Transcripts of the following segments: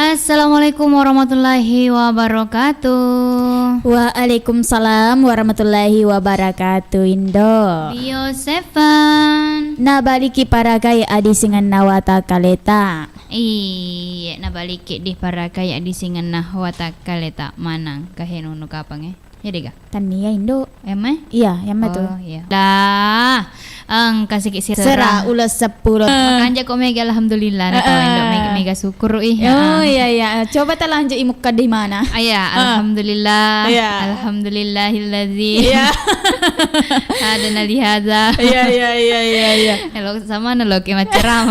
Assalamualaikum warahmatullahi wabarakatuh. Waalaikumsalam warahmatullahi wabarakatuh. Indo Bio Seven. Nabaliki paragai adi singan nawata kaleta. Iya, nabalik di parakai adi singan nawata kaleta manang kahenunu kapang ya dega. Tania Indo. Emang? Iya, yang betul. Oh iya. Dah. Kasih kisir Serah ulas 10. Makanya kok mega alhamdulillah nih kalau Indo mega syukur ih. Oh iya. Coba ta lanjut imukka di mana? Iya, alhamdulillah. Iya. Alhamdulillahilladzi. Iya. Ada lihada. Iya. Hello sama nelo ke maceram.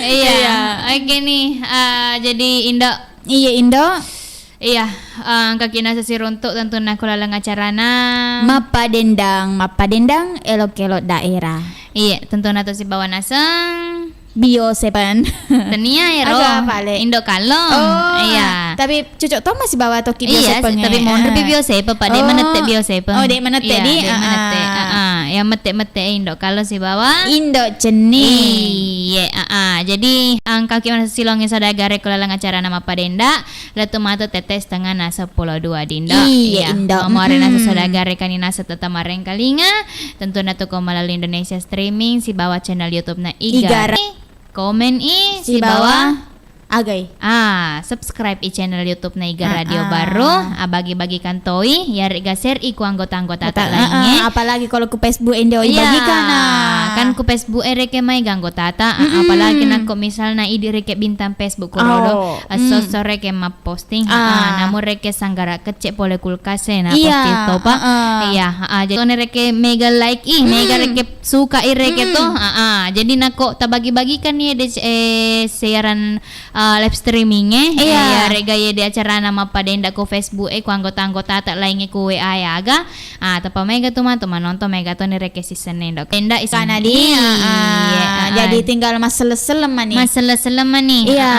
Iya. Oke nih, jadi Indo. Iya Indo. Iya, kaki nasa si runtuk tentu nak kulalang acarana. Mapa dendang elok-elok daerah. Iya, tentu nato si bawa nasang. Bio Seven. Tenia ya ro. Agak pale. Indo kalong. Iya. Tapi cucuk to masih bawa toki Bio Iya, Seven. tapi mau lebih Bio Seven Pak, dia menetek Bio Seven. Oh, dia menetek iya, di. Dia menetek. Yang metek-metek Indo kalau si bawa. Indo ceni. Iya, jadi angka kita silongin sadagare kulalang acara nama Padenda, latu mata tetes tengah nasa pulau 2 Dindo. Iya, Indo. Kemarin nasa sadagare kanina nasa tetamareng kalinga, tentu natu ko melalui Indonesia streaming si bawa channel YouTube na Igara. Komen si bawah agai. Subscribe channel YouTube na Iga Radio Baru. Bagi-bagikan toi, yari share iku anggota-anggota tak lainnya. Apalagi kalau ku Facebook Indo bagikan. Kan ku Facebook reke may ganggo tata. Apalagi nako misalna idi reke bintang Facebook kurodo. Sosore ke map posting. Namun reke sanggara kecek pole kulkase na posting to pa. Iya, jadi ne reke mega like mega reke suka reke to. Jadi nako tabagi-bagikan nih siaran live streamingnya. Ya rega ye di acara nama Padenda ku Facebook ku anggota-anggota tak lainnya ku WA ya aga. Tapa mega teman-teman nonton mega to ni reke season ndok. Padenda isana di. Jadi tinggal masalah-selema nih. Masalah-selema nih. Iya.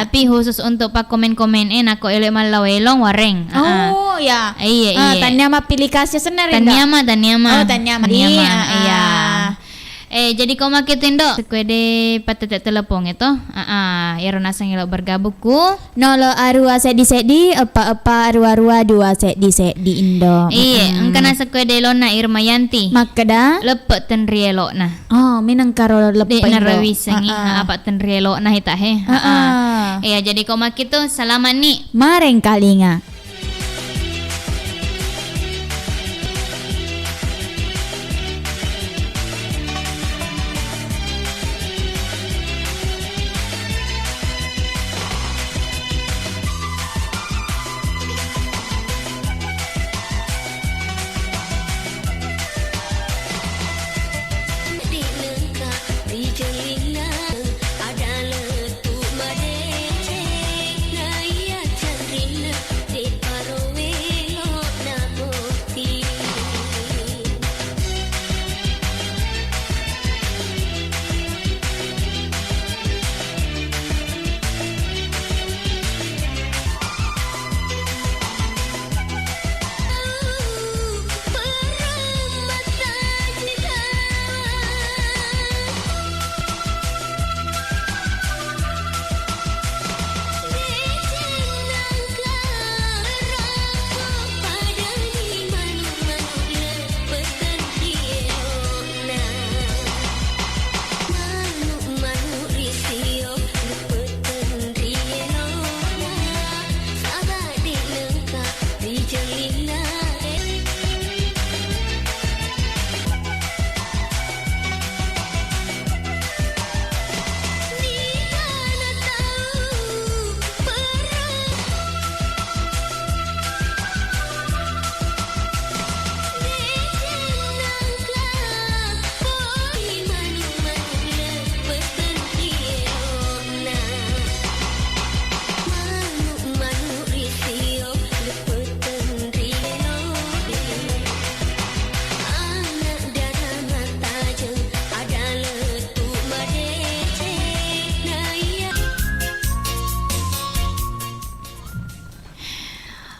Tapi khusus untuk pak komen-komen nako elek malawelong wareng. Oh ya. Iya. Tanya mah pilih kasih senar Tanya mah. Oh, tanya mah. Iya. Jadi kau makitin dok sekwede patetek telepon itu ya nasang ilo bergabungku nolo arua sedi apa arua dua sedi Indo. Iya engkana sekwede lona Irmayanti makada lepet ten rielo nah minang karo lepet Indo narawisengi apa ten rielo nah ita he iya jadi kau makitu salaman nih mareng kalinga.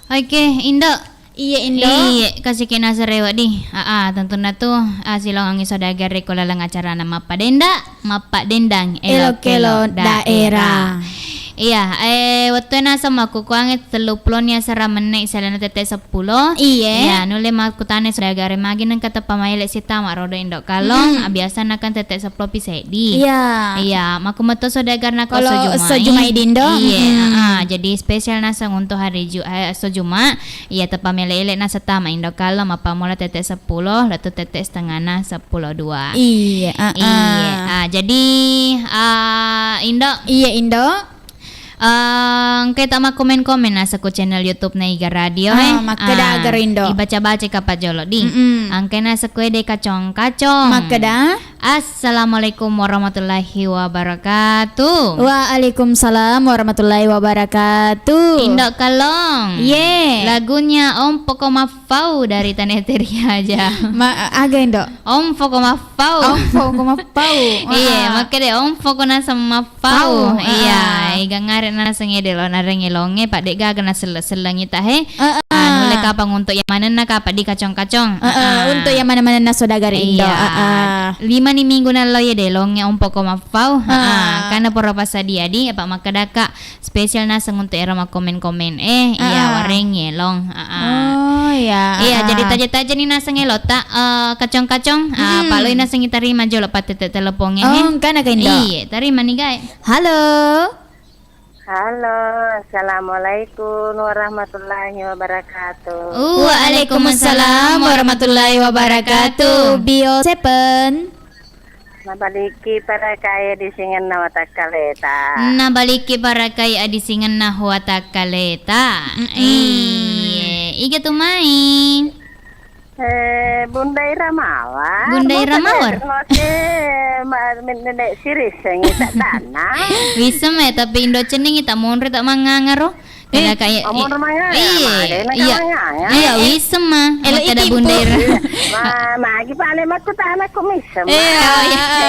Oke, Indo. Iya, kasih kena serewa di. Tentu tuh silong angin sodagar rekolalang acara nama Padenda, Mapak Dendang, Elok-elok daerah. Iya, waktu nasa makukuangit 30 niya sa ramenek sa lana tete 10. Iya. Ya, nule makutane sudah gare magi nang kata pamaile si tama rodo indok kalong, biasa nakan tete 10 pisedi. Iya. Iya, makumato sodagar na ko Kalau sojumai. sojumai dindo. Iya, jadi spesial nasa untuk hari sojuma. Iya, tepamele-ele nasa tama indok kalong mapamula tete 10, lalu tete setengah na 10.2. Iya. Iya, jadi indok. Iya Indo. Kita mau komen-komen na sa ko channel YouTube na Iga Radio makada agarindo. Ibaca-baca ka jolo di. Ang kena sa ko de kacong-kacong. Makada. Assalamualaikum warahmatullahi wabarakatuh. Waalaikumsalam warahmatullahi wabarakatuh. Indok kalong. Yeah. Lagunya Om Poko Mafau dari Taneteria aja. Aga Indo. Om Poko Mafau. Om Poko Mafau. Iya, makanya Om Poko na sa Mafau. Iya, iga ngare na sa ngedelo na rengilonge Pak Dek gaga na selang ita he. Nule kapang untuk yang mana na kapak di kacong-kacong. Untuk yang mana-mana na sodagari Indo. 5 ni minggu na lo ya delongnya un poco mafau. Karena pura pasadi adi apa makadaka spesial na untuk era komen-komen iya wareng yelong. Oh ya. Iya jadi taja-taja ni nasa ngelota kacong-kacong. Pak lo nasa ngitarima jolo patete telepongnya he. Oh kan aga Indo. Iya tarima nih guys. Halo. Halo, assalamualaikum warahmatullahi wabarakatuh. Waalaikumsalam warahmatullahi wabarakatuh. Bio Sepen. Nabaliki para kaya di singan na watakaleta. Nabaliki para kay adisingan na huwata kaleta. Iga tumay. Bunda Iramawa. Bunda Iramawar. Nenek siris yang tak tanah. Bisa mah tapi Indo cening kita monre tak mangangaro. Kaya kayak iya bisa mah. Kada bundir. Magi pale makutana kumisem.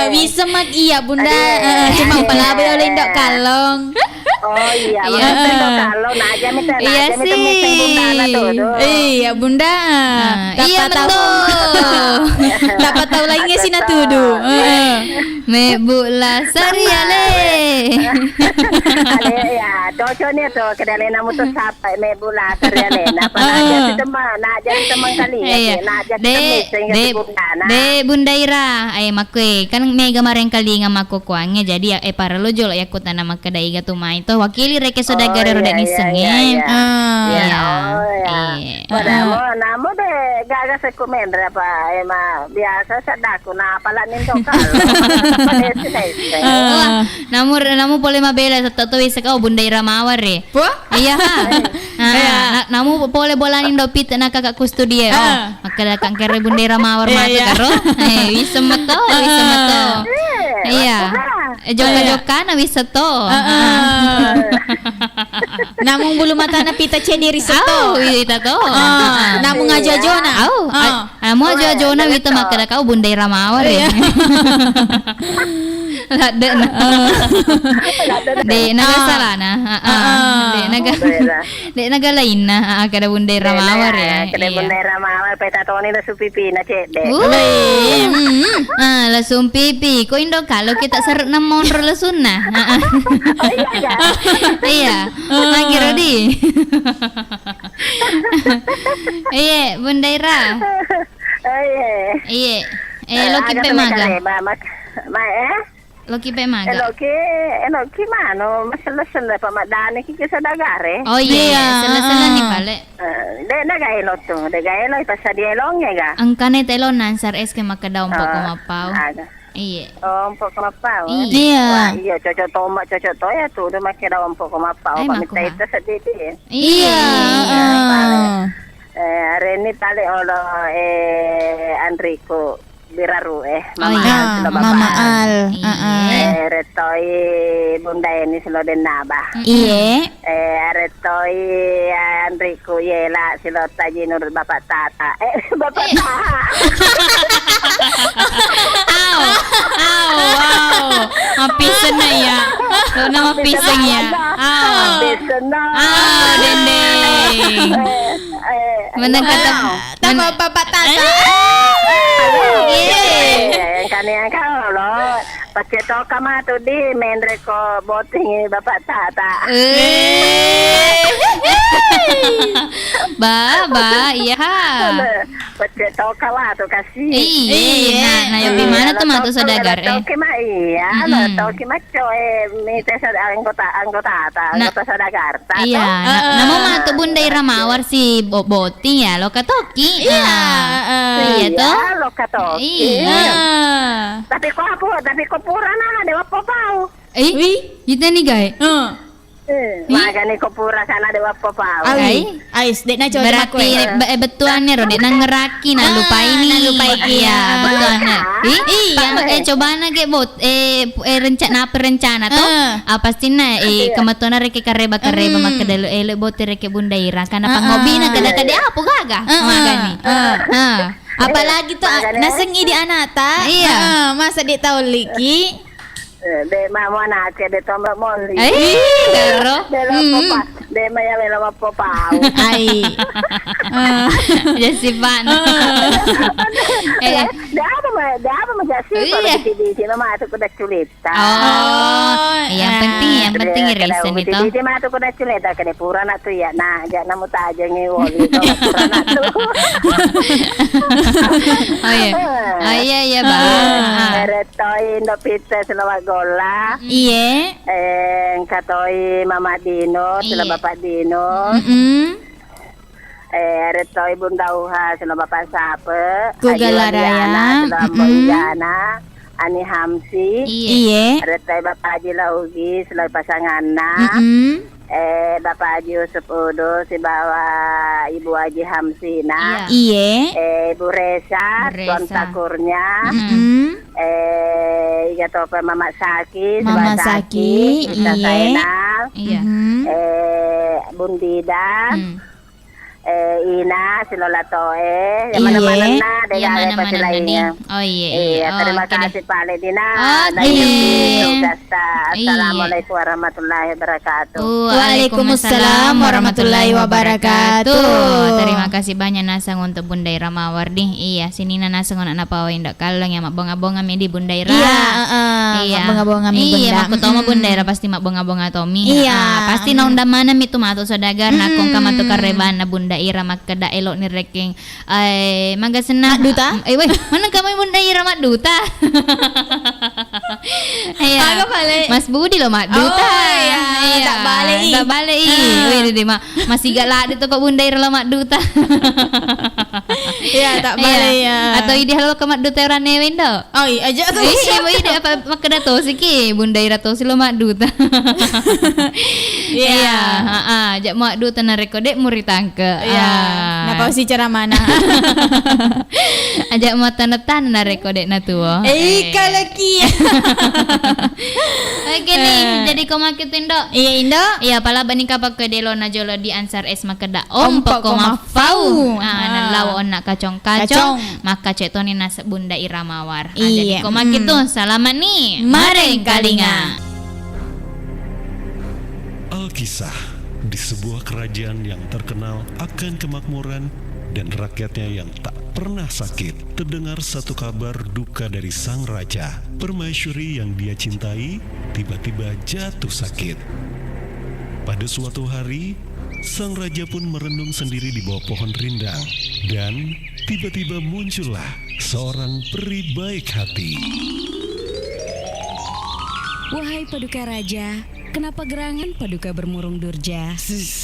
Bisa mah iya Bunda. Cuma palabi oleh Indo kalong. Oh iya, Indo kalong naja minta Bunda tuh. Iya Bunda. Iya betul. Dapat tahu lagi sih na tudu. Me bula sariale. Ya, cocoknya tuh kedalena mutus sampai me bula sariale. Naja teman kali. Naja De Bunda Ira, makwe kan me gamareng kali ngamaku kuangnya jadi para lo jolo yakut na makadai ga tumai to wakili reke sodagare roda niseng Iya. Namo de gaga sa komendra pa biasa sa dako na pala nindo kalo. Namu boleh mabela sa totoo sa kau Bunda Ira mawar Po? Iya ha. Namu boleh bolanin do pita na kakak kustudia. Makada kang kere Bunda Ira mawar mati karo. Bisa mato. Iya. Joka na bisa to. Namung bulu mata na pita ceni riseto. Ita to. Namung ngajajo na. Amo ajajo na wita makada kau Bunda Ira mawar Lada na. De nagasala na. De nagalain na kada Bunda Ira mawar Kada Bunda Ira mawar peta toni na supipi na cede. Lasum pipi. Ko indo kalau kita seret na monro lasun na. Iya. Kira di. Iya, Bunda Ira. Iya. Lo kipe maga. Lo kipe maga. Eloki mano, masala-sala pa madani kiki sa dagare. Oh iya, sala-sala ni pale. De nagailo to, de gailo ipasa di elong ga. Ang kanay telo nansar es ke makadaw po kumapaw. Iya. Un po kumapaw. Iya. Iya, cocok to ya tuh, udah makadaw un po kumapaw. Pamita ito sa titi. Iya. Reni pale olo Enrico Biraru Mama Al. Retoi Bunda ini silo den naba. Iya. Retoi Enrico yela silo taji nur bapak tata. Bapak tata. Wow. Mapisen na ya. So na mapisen ya. Mapisen na. Dendeng. Menang kata Tama bapak tata. Kanian kau lo Pacetoka mah tuh di mendre ko boting bapak tata. Ba, iya. Pacetoka lah tuh kasih. Iya. Nah, yang di mana tuh mah tuh saudagar Toki mah iya, toki mah coy mite anggota saudagar. Iya. Nama mah tuh Bunda Ira Mawar si boting ya, Loka Toki. Iya toh. Loka toki. Iya. Tapi kok pura na dewa popau. Itu nih guys. Magani ko pura sana dewa popau. Ais, dek na coba Berarti betuannya ro dek ngeraki na lupa ini. Iya, betuannya. Coba na ge bot rencana toh. Pasti na kemetona reke kareba maka delu ele bot reke Bunda Ira kana pangobi na kada apa gaga. Magani. Apalagi tuh naseng di anata. Iya. Masa dek tahu liki. De mama na ke de tombak moli. Dero. De maya lela popau. Ya si Pan. Da apa majasi kalau di sini mah aku kuda culita. Yang penting reason itu. Di sini mah aku kuda culita kene pura na tuh ya. Nah, jangan namu taja ngewoli kalau pura na tuh. Iya, Bang. Eretoy ndo pizza selawat gola. Iya. Katoi Mama Dino, sila Bapak Dino. Retoy Bunda Uha, sila Bapak Sape. Kugalaraya. Sila Mbak Ijana. Ani Hamsi. Iya. Retoy Bapak Haji Laugi, sila pasanganna. Bapak Haji Yusuf Udo, si bawa Ibu Haji Hamsina. Iya. Ibu Resa, tuan takurnya. Iga tope Mama Saki, Mama Saki, Kita Sainal, Iya. Bundida, Ina, Silola Toe, yang mana-mana na, dengan pasti lainnya. Oh iya. Terima kasih Pak Ledina. Assalamualaikum warahmatullahi wabarakatuh. Waalaikumsalam warahmatullahi wabarakatuh. Terima kasih banyak nasang untuk Bunda Ira Mawar nih. Iya, sini nasang anak pawa indak kalong ya mak bonga-bonga mi di Bunda Ira. Iya. Bonga-bonga mi Bunda. Iya, aku tahu Bunda Ira pasti mak bonga-bonga Tommy. Iya. Pasti naunda mana mi tu matu saudagar nakong kamatu karebana Bunda Ira makada elok ni reking maga senang duta mana kamu Bunda Ira mak duta. Iya. Mas Budi lo mak duta. Iya. Tak balik. Wih di mak masih galak itu kok Bunda Ira lo mak duta. Iya, tak balik ya. Atau ide halo ke mak duta orang newen do. Oh iya aja tuh. Iya, ide apa makada to siki Bunda Ira to si lo mak duta. Iya. Jak mak duta na rekodek muri tangke. Iya. Nah pausi cara mana? Ajak mau tanda-tanda na rekodek na tuwo. Kalau kia. Oke nih, jadi kau makitin do. Iya Indo. Iya, pala bani kapak ke delo na jolo di ansar es makeda ompok koma fau. Nan lawo nak kacong. Maka cetoni nas Bunda Ira Mawar. Jadi kau makitu salaman nih. Mareng kalinga. Alkisah di sebuah kerajaan yang terkenal akan kemakmuran dan rakyatnya yang tak pernah sakit. Terdengar satu kabar duka dari sang raja. Permaisuri yang dia cintai tiba-tiba jatuh sakit. Pada suatu hari, sang raja pun merenung sendiri di bawah pohon rindang. Dan tiba-tiba muncullah seorang peri baik hati. Wahai Paduka Raja, kenapa gerangan Paduka bermurung durja?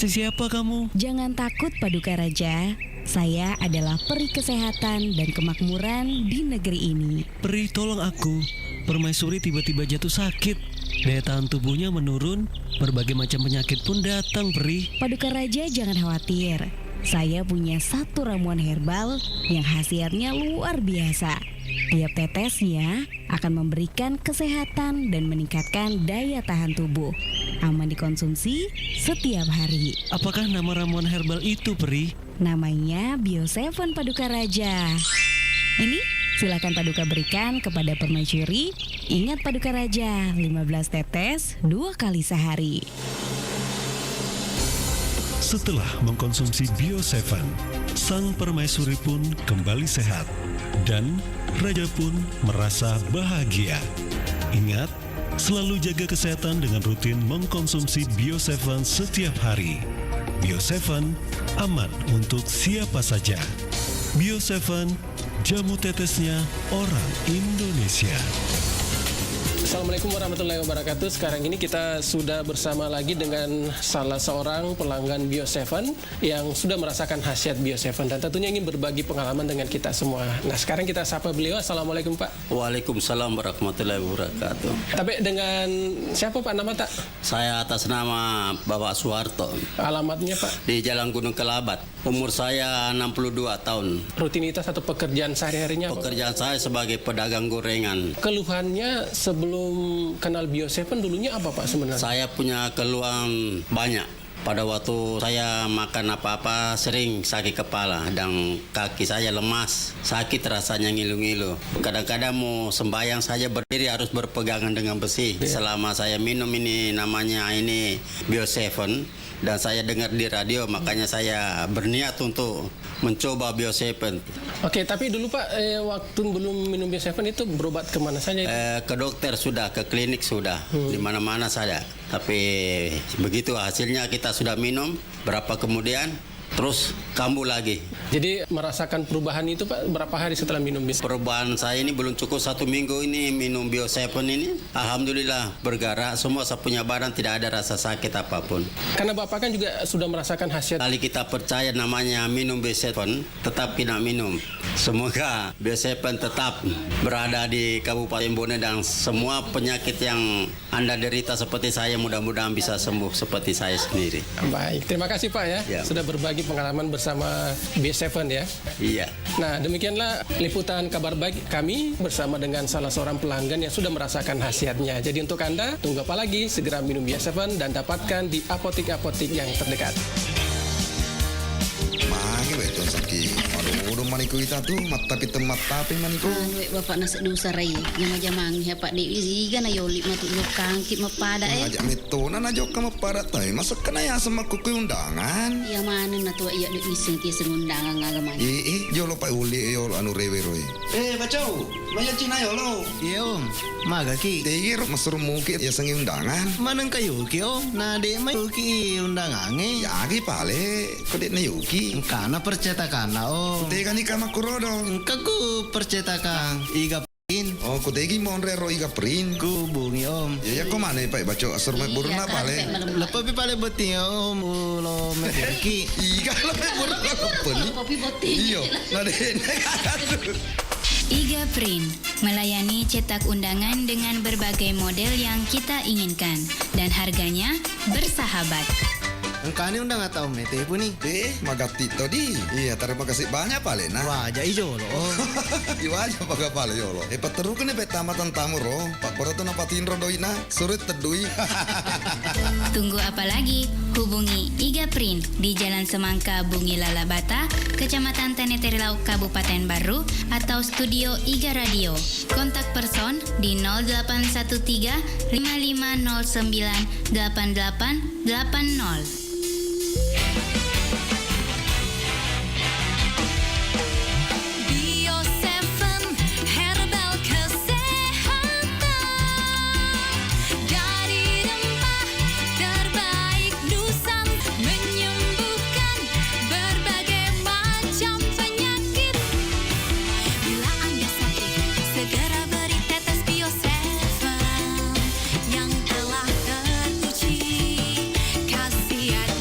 Siapa kamu? Jangan takut Paduka Raja. Saya adalah peri kesehatan dan kemakmuran di negeri ini. Peri, tolong aku. Permaisuri tiba-tiba jatuh sakit. Daya tahan tubuhnya menurun. Berbagai macam penyakit pun datang, Peri. Paduka Raja jangan khawatir. Saya punya satu ramuan herbal yang khasiatnya luar biasa. Tiap tetesnya akan memberikan kesehatan dan meningkatkan daya tahan tubuh. Aman dikonsumsi setiap hari. Apakah nama ramuan herbal itu, Peri? Namanya Bio7 Paduka Raja. Ini silakan Paduka berikan kepada permaisuri. Ingat Paduka Raja, 15 tetes 2 kali sehari. Setelah mengkonsumsi Bio7, sang permaisuri pun kembali sehat dan raja pun merasa bahagia. Ingat, selalu jaga kesehatan dengan rutin mengkonsumsi Bio7 setiap hari. Bio7 aman untuk siapa saja. Bio7, jamu tetesnya orang Indonesia. Assalamualaikum warahmatullahi wabarakatuh. Sekarang ini kita sudah bersama lagi dengan salah seorang pelanggan Bio7 yang sudah merasakan khasiat Bio7 dan tentunya ingin berbagi pengalaman dengan kita semua. Nah, sekarang kita sapa beliau. Assalamualaikum Pak. Waalaikumsalam warahmatullahi wabarakatuh. Tapi dengan siapa Pak nama tak? Saya atas nama Bapak Suharto. Alamatnya Pak? Di Jalan Gunung Kelabat. Umur saya 62 tahun. Rutinitas atau pekerjaan sehari-harinya apa, Pak? Pekerjaan saya sebagai pedagang gorengan. Keluhannya sebelum kenal Bio7 dulunya apa Pak sebenarnya? Saya punya keluhan banyak. Pada waktu saya makan apa-apa sering sakit kepala dan kaki saya lemas, sakit rasanya ngilu-ngilu. Kadang-kadang mau sembahyang saja berdiri harus berpegangan dengan besi. Selama saya minum ini namanya ini Bio7 dan saya dengar di radio, makanya saya berniat untuk mencoba Bio7. Oke, tapi dulu Pak waktu belum minum Bio7 itu berobat kemana saja? Ke dokter sudah, ke klinik sudah, di mana-mana saja. Tapi begitu hasilnya kita sudah minum, berapa kemudian terus kambuh lagi. Jadi merasakan perubahan itu Pak berapa hari setelah minum Bio7? Perubahan saya ini belum cukup 1 minggu ini minum Bio7 ini. Alhamdulillah bergerak, semua saya punya badan tidak ada rasa sakit apapun. Karena Bapak kan juga sudah merasakan khasiat. Kali kita percaya namanya minum Bio7, tetap tidak minum. Semoga Bio7 tetap berada di Kabupaten Bone dan semua penyakit yang Anda derita seperti saya mudah-mudahan bisa sembuh seperti saya sendiri. Baik, terima kasih Pak ya. Sudah berbagi pengalaman bersama Bio7 ya. Iya. Nah, demikianlah liputan kabar baik kami bersama dengan salah seorang pelanggan yang sudah merasakan khasiatnya. Jadi untuk Anda, tunggu apa lagi? Segera minum Bio7 dan dapatkan di apotik-apotik yang terdekat. Magi betul sakit. Aduh, udah maniku kita tuh mata kita mata apa maniku. Wek bapak nasi dosa rai. Jama-jamang ya Pak Dek iga na yoli matu lokang kit mapada Ajak meto na najok ka mapada tay. Masuk kena ya sama kuku undangan. Ya mana na tua iya dek iseng ti sengundangan ngagamanya. Yolo pa uli yolo anu rewe roy. Bacau. Maya Cina yolo. Iya om, maga ki. Tegir masur mukit ya sengi undangan. Manang kayo ki om, na de may ki undangange. Ya gi pale, kodit na yuki. Kana percetakan na om. Tega ni kama kurodo. Kaku percetakan. Iga pin. Oh, kutegi monre ro iga prin. Ku bungi om. Ya ko mana pa baco asur me burna pale. Lepas pi pale beti om, ulo me ki. Iga le burna pen. Kopi boti. Iyo, na de. Iga Print melayani cetak undangan dengan berbagai model yang kita inginkan dan harganya bersahabat. Engkani undang atau mete pun nih. Magati to di. Iya, terima kasih banyak pale na. Wah, jadi jolo. Iwa aja pakai pale yolo. Pateru kene pe tamatan tamu ro. Pak Poroto napatin ro doina. Surit tedui. Tunggu apa lagi? Hubungi Iga Print di Jalan Semangka Bungi Lalabata, Kecamatan Teneteri Lauk, Kabupaten Baru, atau Studio Iga Radio. Kontak person di 0813 5509 8880. Yang telah teruji khasiat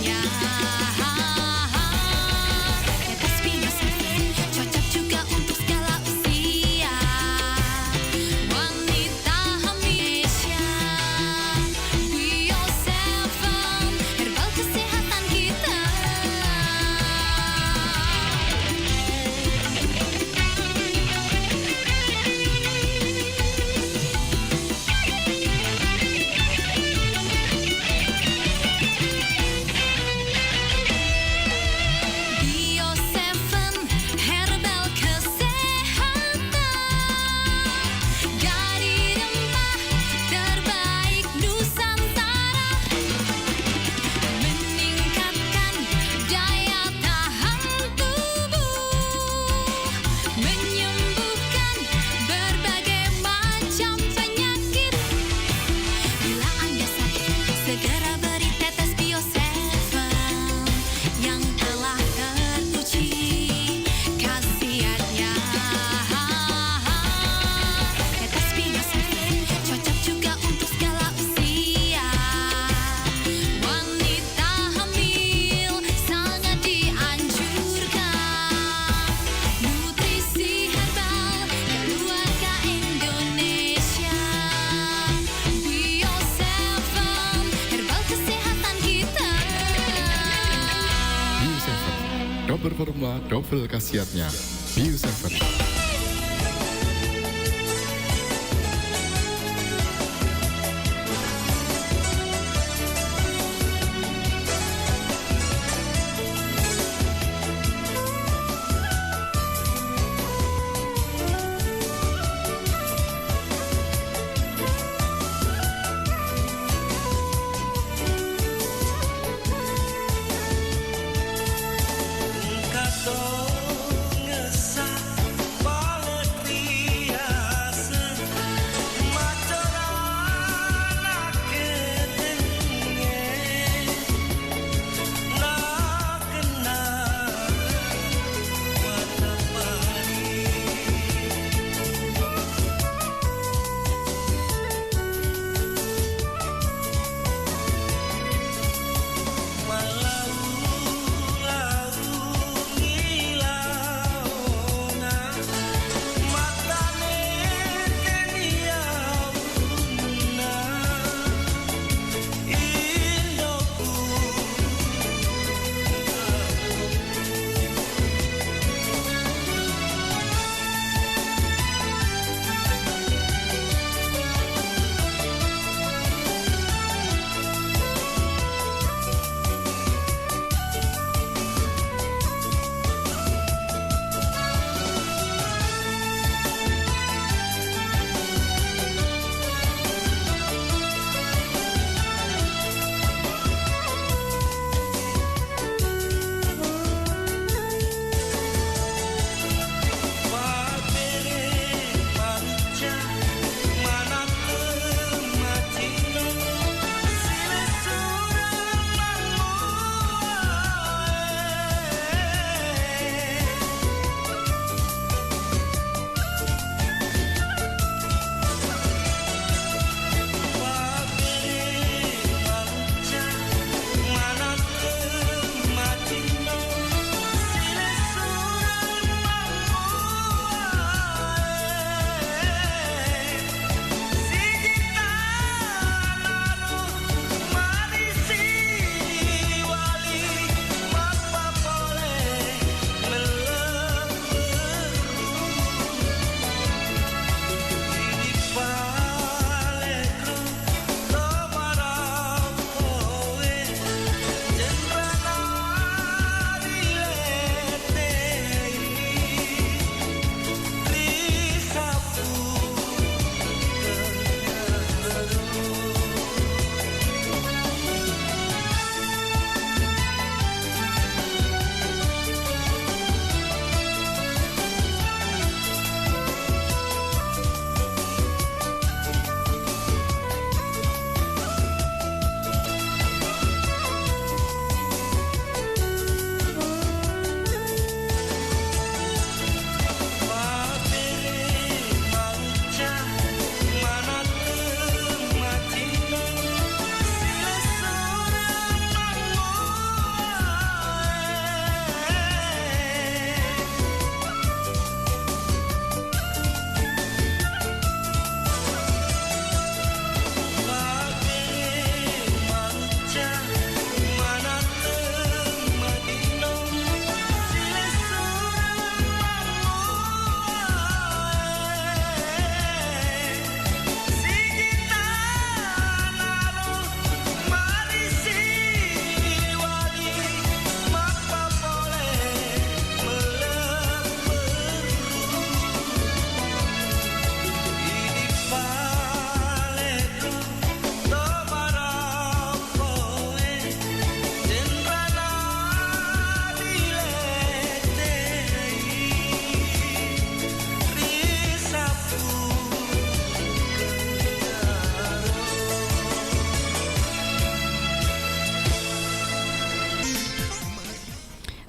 double khasiatnya. Bio7.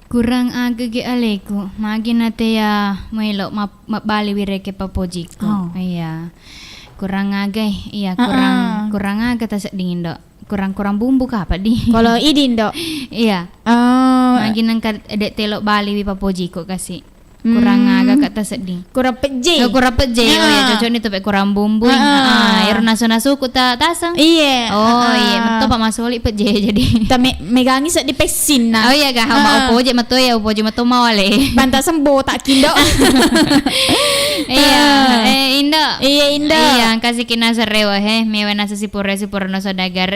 Kurang agak aleku, magi nate ya melo bali wireke papojiko. Iya. Kurang agak, iya kurang agak tas dingin dok. Kurang bumbu kah apa di? Kalau idin dok. Iya. Magi nangkat dek telok bali wi papojiko kasih. kurang agak kata sedih. Kurang peje. Kurang peje. Oh ya cocok ni topek kurang bumbu. Ero nasu-nasu ku ta tasang. Iya. Oh iya, betul Pak Masoli peje jadi. Ta megangi sak di pesin nah. Oh iya kah, mau opo je mato ya, opo je mato mau ale. Banta sembo tak kindo. Iya, Indo. Iya Indo. Iya, kasih kina serewa mewa nasa sipure no sodagar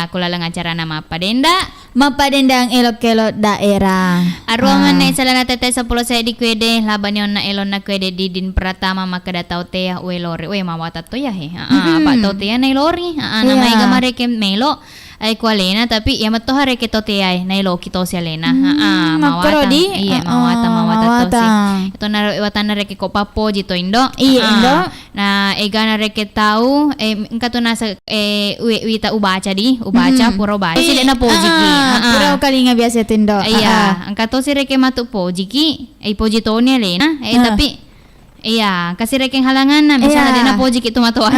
aku lalang acara nama apa denda? Mapa dendang elok-elok daerah. Arwa mana salana tete 10 saya di kwede laban na elon na kwede di din pratama maka datau teh we lori. We mawata to ya apa tau teh na lori. Nama iga mare ke melo ay kualena tapi ya matto hare ke to teh ay na lo kito si alena. Mawata. Iya mawata to si. Ito na watan na reke ko papo jito Indo. Iya Indo. Na ega na reke tahu engka to nasa wita ubaca puro baca. Sila na po jiki. Pura kali nga biasa tindo. Iya, angka to si reke matu po jiki, poji to ni Lena. Tapi iya, kasih reke halangan na misalnya dia na po jiki tu matuan.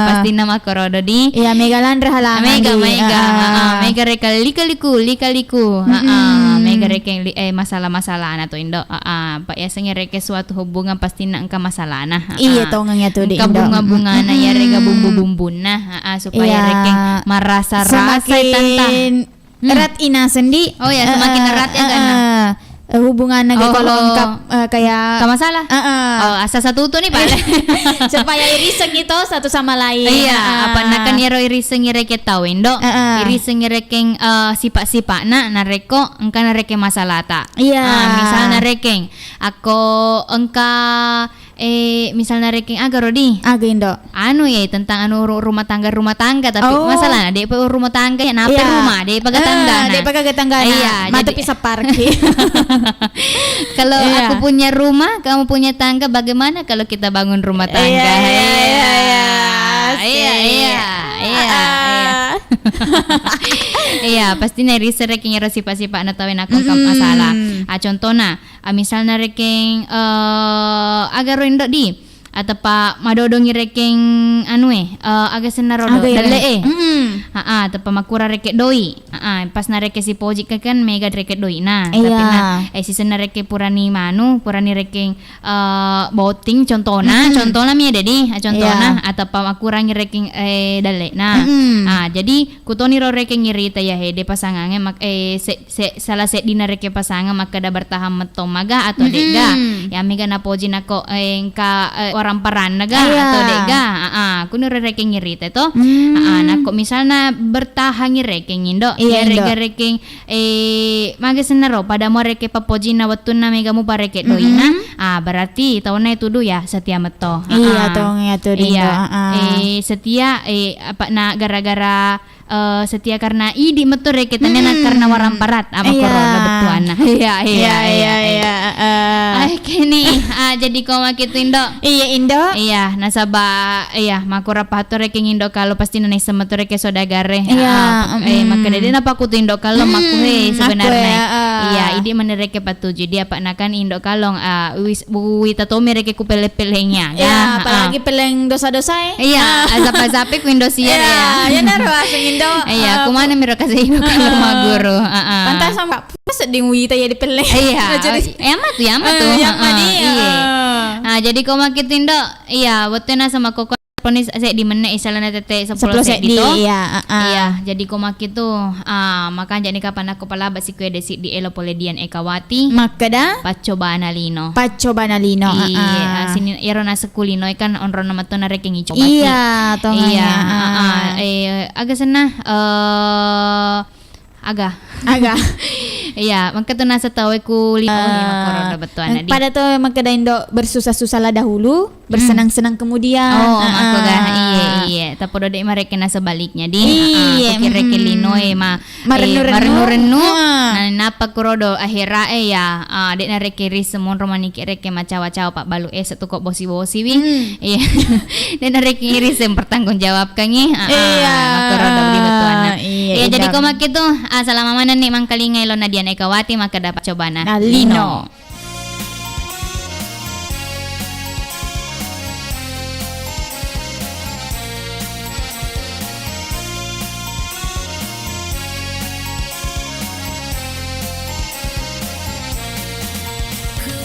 Pasti nama korodo di. Iya, megalan halangan. Mega reka lika-liku. Mega reke masalah-masalah na to Indo. Pak ya sengi reke suatu hubungan pasti na engka masalah na. Iya to nga to di Indo. Bunga-bunga na ya rega bumbu-bumbu na supaya reke merasa-rasa tanta. Erat ina sendi. Oh ya semakin erat ya kan. Hubungan naga kalau lengkap kayak tak masalah. Asa satu tu ni Pak. Supaya iriseng itu satu sama lain. Iya, apa nakan iro iriseng reke tahu Indo. Iriseng rekeng sifat-sifat na reko engka reke masalah tak. Iya. Misalnya rekeng aku engka misalnya reking Rodi Indo ya tentang rumah tangga tapi masalah dia rumah tangga ya nape rumah dia pakai tangga iya mata pisah parkir. Kalau aku punya rumah kamu punya tangga bagaimana kalau kita bangun rumah tangga iya pasti nari reking sifat-sifat na tawin aku masalah contohna misalnya reking agar Indo di atau Pak madodongi reking agak senarodo dalle atau Pak makura reke doi pas nareke si pojik kan mega reke doi tapi na si senareke purani reking boating contohna mi ada di contohna atau Pak makurangi reking dalle jadi kutoni ro reking ngirita ya de pasangannya salah set dina reke pasangan maka da bertahan metomaga atau dega ya mega na pojin ako engka orang peran naga atau dega kuno reking ngirita to nah kok misalnya bertahan reking Indo reking maga senaro pada mo reke papojina watun na mega mu pareke doina berarti tahunnya itu ya setia meto setia apa na gara-gara setia karena idi metu reke tenena karena waram parat korona betuana kini jadi koma gitu Indo nasaba makura pato reke Indo kalau pasti nane semetu reke sodagare maka dedi napa ku Indo kalau maku sebenarnya idi menereke patu jadi apa nakan Indo kalong wita to mereke ku pele-pelenya apalagi peleng dosa-dosa azap-azape ku Indosiar ya naro asing Indo kumana miro kasi Indo kalau maguro pantas sama seding wita ya di peleng yamat tuh jadi kau makit Indo waktu na sama koko ponis saya di mana isalana tete 10 set dito jadi kau makit tuh maka jadi kapan aku palaba si kue desi di elo poledian ekawati makada pacoba analino sini ero na sekulino kan onro nama to na reking ico agak senah agak iya maka tuh nasa tahu ku corona betuan pada tuh maka Indo bersusah-susah lah dahulu bersenang-senang kemudian maka iya tapi udah dek mereka nasa baliknya di kira-kira linoe marenu napa kurodo akhirnya dek na rekiri semua romani reke macawa-cawa Pak balu satu kok bosi-bosi iya dek na rekiri sem bertanggung jawab kangi kurodo di betuan jadi kau mak itu selama mana nih mangkalinga ilo na dian ekawati maka dapat coba na lino. Ku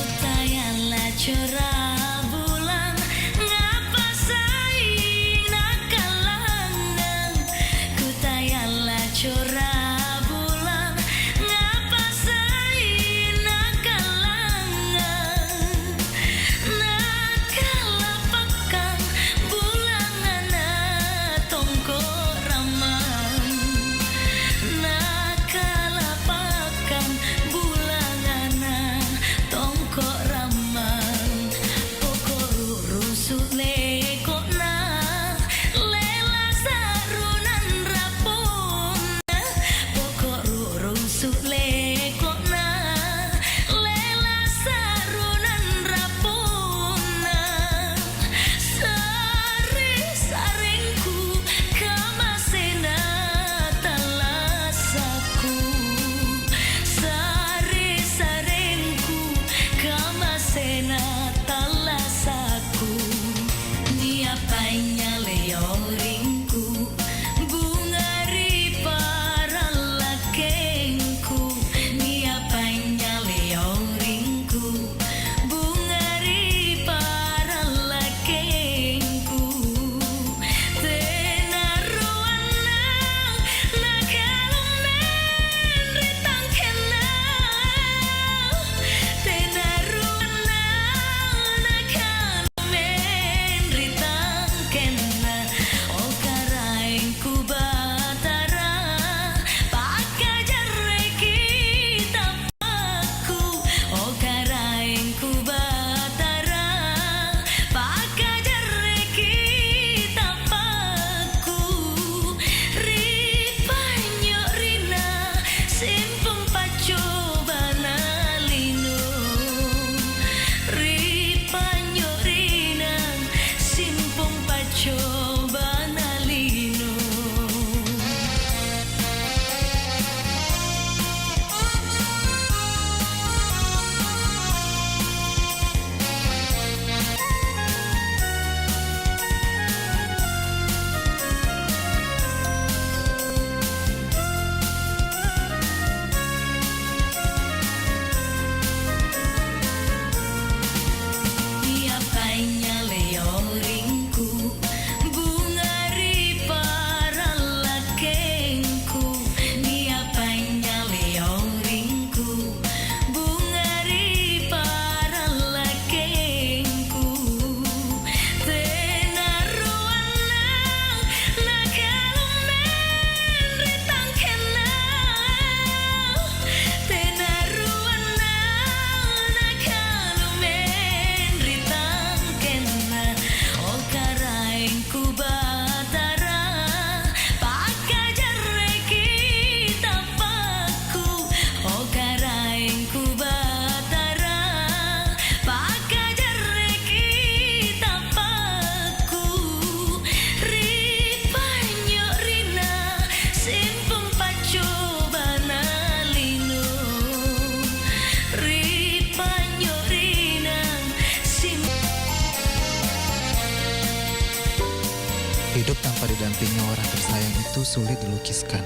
Hidup tanpa didampingi orang tersayang itu sulit dilukiskan.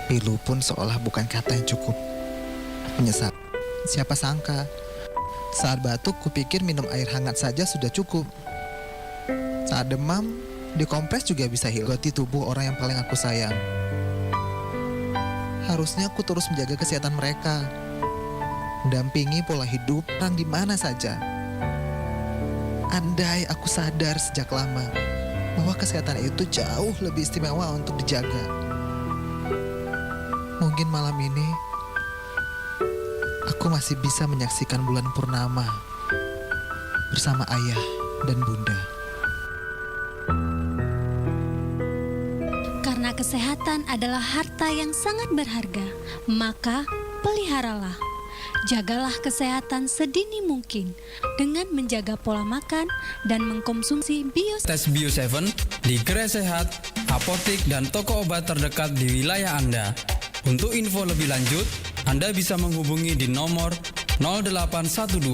Pilu pun seolah bukan kata yang cukup. Menyesal. Siapa sangka, saat batuk kupikir minum air hangat saja sudah cukup. Saat demam, dikompres juga bisa hilangkan tubuh orang yang paling aku sayang. Harusnya aku terus menjaga kesehatan mereka, mendampingi pola hidup orang di mana saja. Andai aku sadar sejak lama bahwa kesehatan itu jauh lebih istimewa untuk dijaga. Mungkin malam ini aku masih bisa menyaksikan bulan purnama bersama ayah dan bunda. Karena kesehatan adalah harta yang sangat berharga, maka peliharalah. Jagalah kesehatan sedini mungkin dengan menjaga pola makan dan mengkonsumsi Tes Bio 7 di Gerai Sehat, apotik dan toko obat terdekat di wilayah Anda. Untuk info lebih lanjut, Anda bisa menghubungi di nomor 0812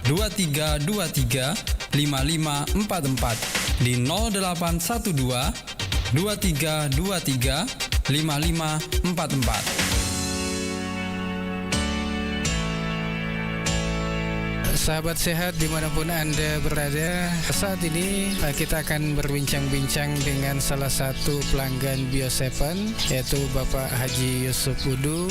2323 5544 di 0812 2323 5544. Sahabat sehat dimanapun Anda berada, saat ini kita akan berbincang-bincang dengan salah satu pelanggan Bio 7, yaitu Bapak Haji Yusuf Udu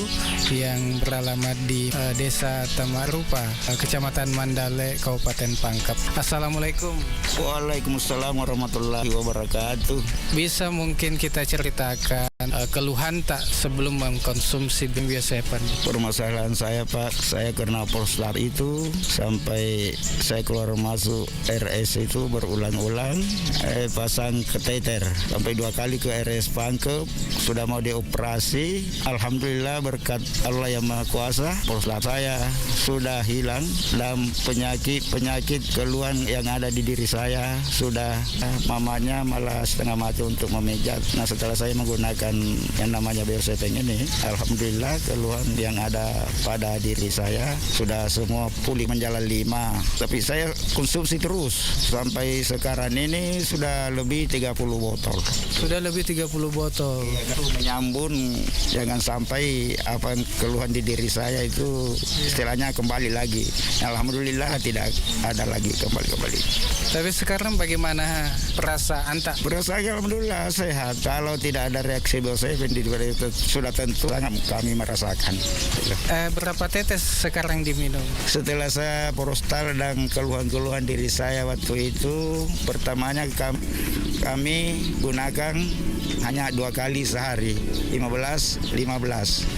yang beralamat di Desa Tamarupa, Kecamatan Mandale, Kabupaten Pangkep. Assalamualaikum. Waalaikumsalam warahmatullahi wabarakatuh. Bisa mungkin kita ceritakan keluhan tak sebelum mengkonsumsi Bio 7? Permasalahan saya, Pak, saya kena prostat itu sampai saya keluar masuk RS itu berulang-ulang, pasang kateter sampai 2 kali ke RS Pangkep, sudah mau dioperasi. Alhamdulillah berkat Allah yang Maha Kuasa, prostat saya sudah hilang dan penyakit keluhan yang ada di diri saya sudah, mamanya malah setengah mati untuk memijat. Nah, setelah saya menggunakan yang namanya Bio 7 ini, alhamdulillah keluhan yang ada pada diri saya sudah semua pulih menjalani 5. Tapi saya konsumsi terus sampai sekarang ini sudah lebih 30 botol. Sudah lebih 30 botol. Menyambung jangan sampai apa keluhan di diri saya itu istilahnya kembali lagi. Alhamdulillah tidak ada lagi kembali. Tapi sekarang bagaimana perasaan tak? Perasaan alhamdulillah sehat. Kalau tidak ada reaksi Bio 7 sudah tentu sangat kami merasakan. Berapa tetes sekarang diminum? Setelah saya prostat dan keluhan-keluhan diri saya waktu itu, pertamanya kami gunakan hanya 2 kali sehari, 15.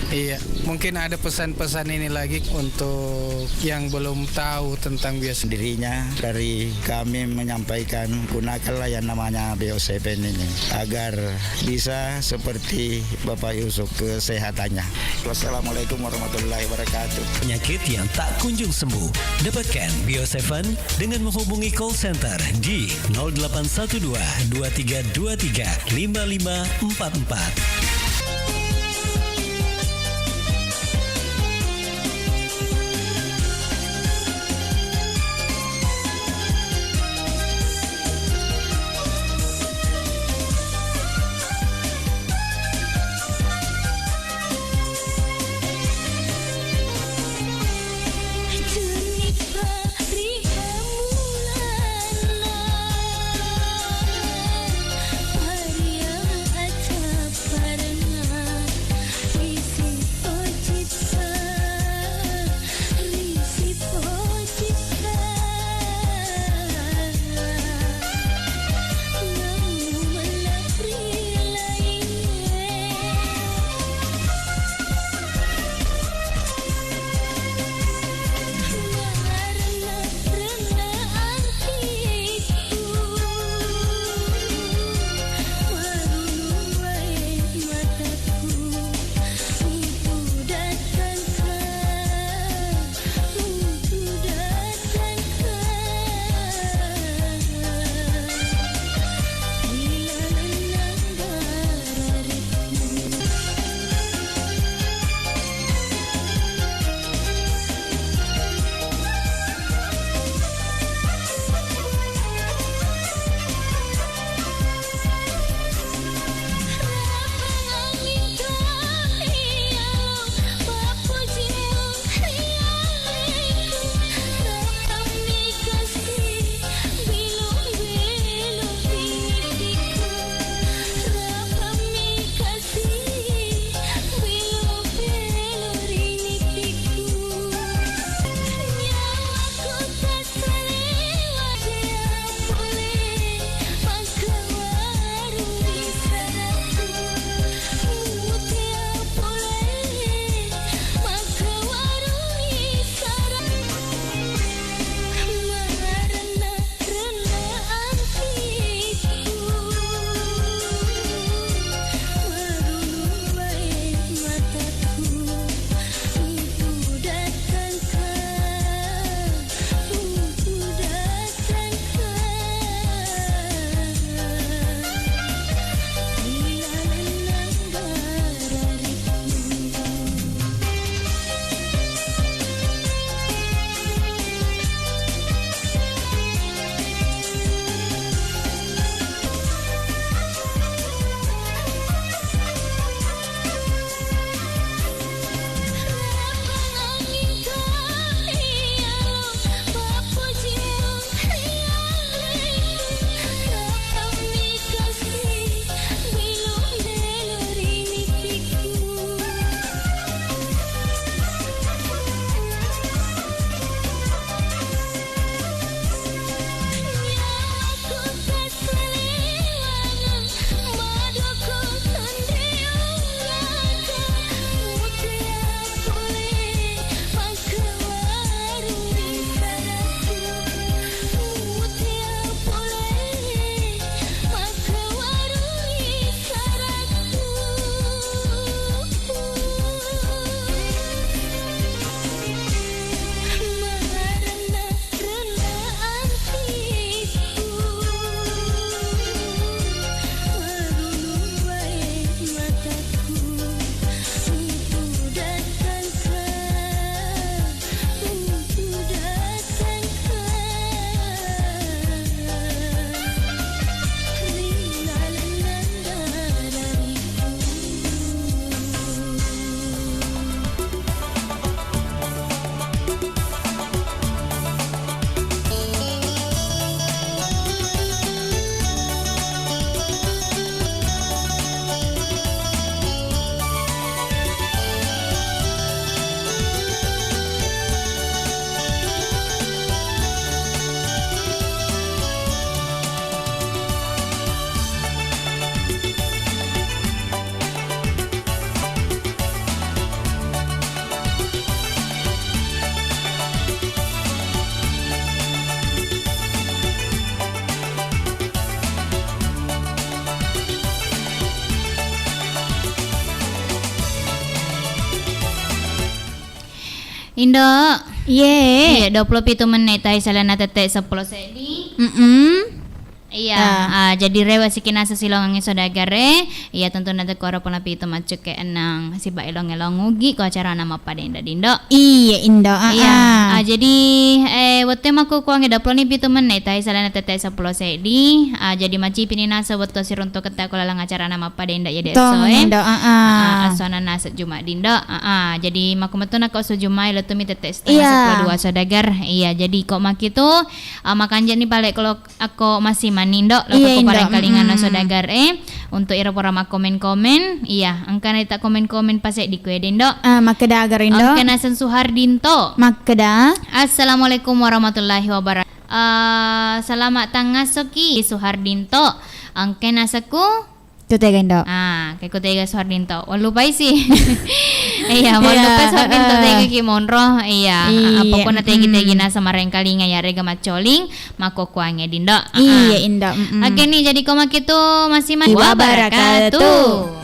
Iya, mungkin ada pesan-pesan ini lagi untuk yang belum tahu tentang Bio 7. Dirinya dari kami menyampaikan gunakanlah yang namanya Bio 7 ini agar bisa seperti Bapak Yusuf kesehatannya. Wassalamualaikum warahmatullahi wabarakatuh. Penyakit yang tak kunjung sembuh. Dapatkan Bio 7 dengan menghubungi call center di 0812 2323 5544. Para Indo. Ye. Iya, 27 menit tayo sila natetek 10 sedi. Iya, jadi rewa sikina sa silongang isodagare. Iya, tentu nanti ko ara pala pito macuk ke enang si ba elong-elong ugi ko acara nama pada dindo. Iya, Indo. Iya, jadi waktu maku kuang 27 menit tayo sila natetek 10 sedi. Jadi maci pinina sa waktu si runto keta ko lalang acara nama pada inda ya deso Indo. Asona nasa Juma dindo. Jadi maku metu na ko so Juma ilo tumi tetek setengah 12 sodagar. Iya, jadi kok makitu makan ni balik kalau aku masih manindo lalu parang kalingan na sodagar untuk ira pora komen-komen. Iya, angka na ita komen-komen pasek di kue dindo. Makeda agar Indo. Angka na sen Suhardinto. Makeda. Assalamualaikum warahmatullahi wabarakatuh. Selamat tangasoki Suhardinto. Angka na saku Tutega Indo. Kay Kutega Suhardinto. Lupa sih. Iya, mau lupa Suhardinto tega ki monro. Iya, apapun na tegi-tegi na sa marengkali nga yare ga macoling, makukuange dindo. Iya, Indo. Oke nih, jadi koma gitu masih wabarakatuh.